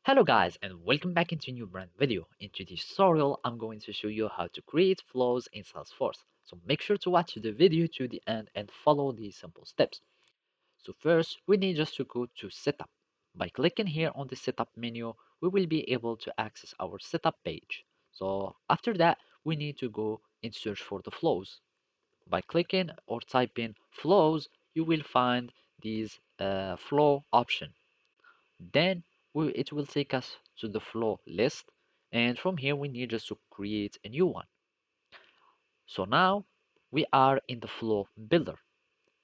Hello guys and welcome back into a new brand video. In today's tutorial, I'm going to show you how to create flows in Salesforce. So make sure to watch the video to the end and follow these simple steps. So first, we need just to go to Setup. By clicking here on the Setup menu, we will be able to access our Setup page. So after that, we need to go and search for the flows. By clicking or typing flows, you will find these flow option. Then it will take us to the flow list, and from here we need just to create a new one. So now we are in the flow builder.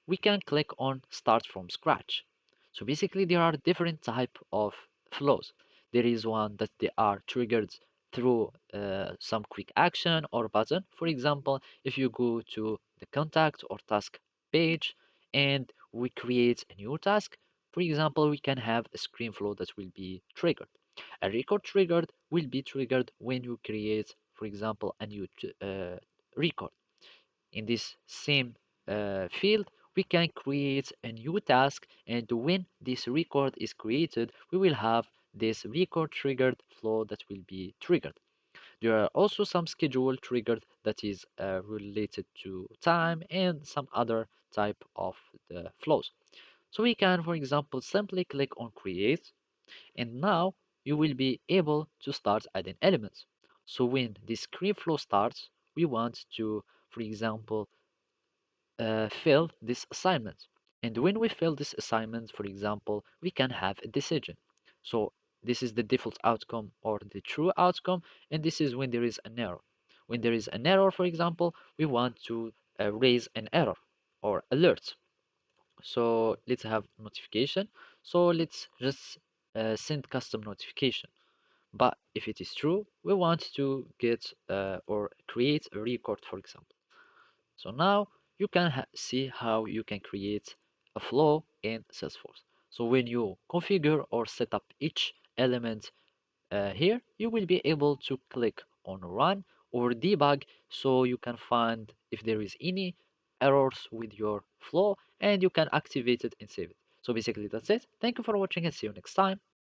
We can click on start from scratch. So basically there are different type of flows. There is one that they are triggered through some quick action or button. For example, if you go to the contact or task page and we create a new task, for example, we can have a screen flow that will be triggered. A record triggered will be triggered when you create, for example, a new record. In this same field, we can create a new task, and when this record is created, we will have this record triggered flow that will be triggered. There are also some schedule triggered that is related to time and some other type of the flows. So we can, for example, simply click on create, and now you will be able to start adding elements. So when this screen flow starts, we want to, for example, fill this assignment. And when we fill this assignment, for example, we can have a decision. So this is the default outcome or the true outcome, and this is when there is an error. When there is an error, for example, we want to raise an error or alert. So let's have notification. So let's just send custom notification. But if it is true, we want to get or create a record, for example. So now you can see how you can create a flow in Salesforce. So when you configure or set up each element here, you will be able to click on run or debug so you can find if there is any errors with your flow and you can activate it and save it. So basically that's it. Thank you for watching and see you next time.